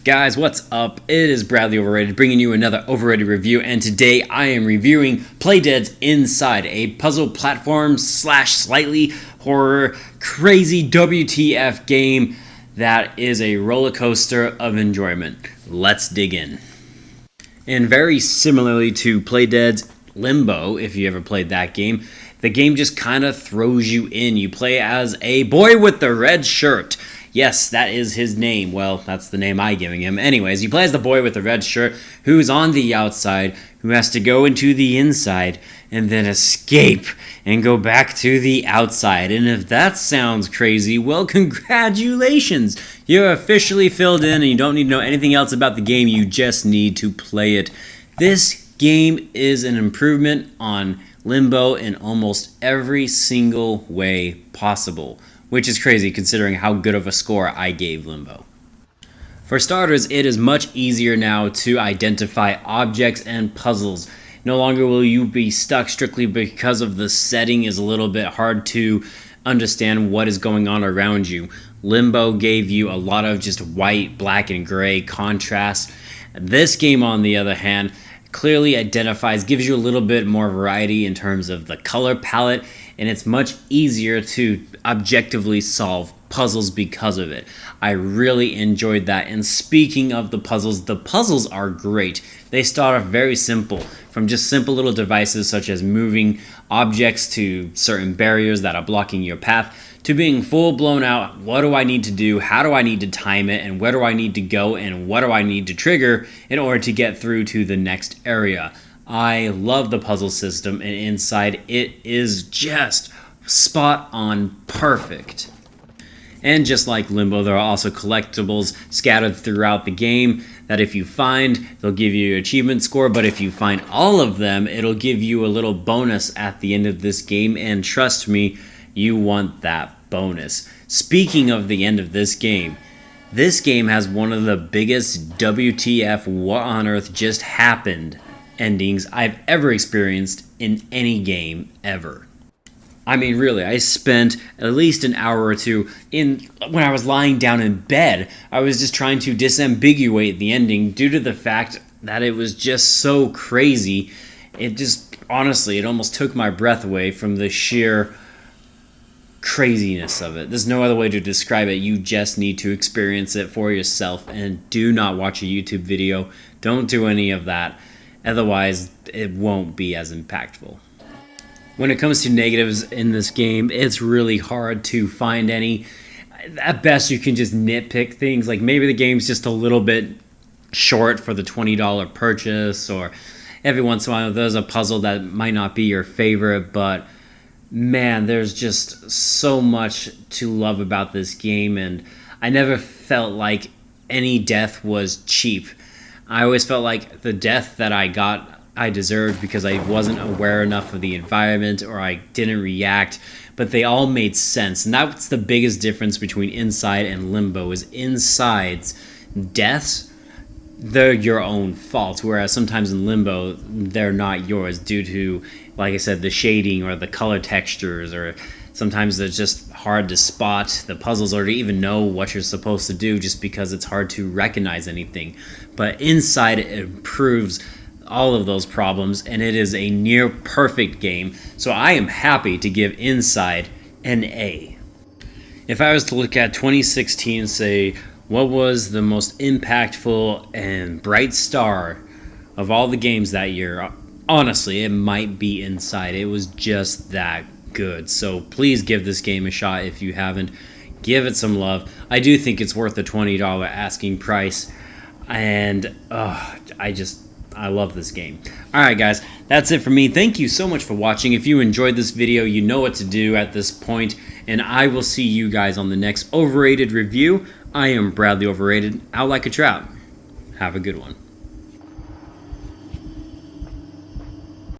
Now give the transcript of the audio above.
Guys, what's up? It is Bradley Overrated bringing you another Overrated review, and today I am reviewing Playdead's Inside, a puzzle platform / slightly horror crazy WTF game that is a roller coaster of enjoyment. Let's dig in. And very similarly to Playdead's Limbo, if you ever played that game, the game just kind of throws you in. You play as a boy with the red shirt. Yes, that is his name. Well, that's the name I'm giving him. Anyways, he plays the boy with the red shirt who's on the outside, who has to go into the inside and then escape and go back to the outside. And if that sounds crazy, well, congratulations! You're officially filled in and you don't need to know anything else about the game. You just need to play it. This game is an improvement on Limbo in almost every single way possible, which is crazy considering how good of a score I gave Limbo. For starters, it is much easier now to identify objects and puzzles. No longer will you be stuck strictly because of the setting is a little bit hard to understand what is going on around you. Limbo gave you a lot of just white, black, and gray contrast. This game, on the other hand, clearly identifies, gives you a little bit more variety in terms of the color palette, and it's much easier to objectively solve puzzles because of it. I really enjoyed that. And speaking of the puzzles are great. They start off very simple, from just simple little devices such as moving objects to certain barriers that are blocking your path, to being full blown out, what do I need to do, how do I need to time it, and where do I need to go, and what do I need to trigger in order to get through to the next area. I love the puzzle system, and Inside it is just spot on perfect. And just like Limbo, there are also collectibles scattered throughout the game that if you find, they'll give you an achievement score, but if you find all of them, it'll give you a little bonus at the end of this game, and trust me, you want that bonus. Speaking of the end of this game has one of the biggest WTF what on earth just happened endings I've ever experienced in any game ever. I mean, really, I spent at least an hour or two when I was lying down in bed. I was just trying to disambiguate the ending due to the fact that it was just so crazy. It just, honestly, it almost took my breath away from the sheer craziness of it. There's no other way to describe it. You just need to experience it for yourself, and do not watch a YouTube video. Don't do any of that. Otherwise, it won't be as impactful. When it comes to negatives in this game, it's really hard to find any. At best, you can just nitpick things, like maybe the game's just a little bit short for the $20 purchase, or every once in a while there's a puzzle that might not be your favorite, but man, there's just so much to love about this game, and I never felt like any death was cheap. I always felt like the death that I got, I deserved because I wasn't aware enough of the environment or I didn't react, but they all made sense. And that's the biggest difference between Inside and Limbo, is Inside's deaths, they're your own fault, whereas sometimes in Limbo, they're not yours due to, like I said, the shading or the color textures, or sometimes they're just hard to spot the puzzles or to even know what you're supposed to do just because it's hard to recognize anything. But Inside improves all of those problems, and it is a near perfect game, so I am happy to give Inside an A. If I was to look at 2016 and say, what was the most impactful and bright star of all the games that year? Honestly, it might be Inside. It was just that good. So please give this game a shot if you haven't. Give it some love. I do think it's worth the $20 asking price. And I love this game. Alright guys, that's it for me. Thank you so much for watching. If you enjoyed this video, you know what to do at this point, and I will see you guys on the next Overrated review. I am Bradley Overrated, out like a trout. Have a good one.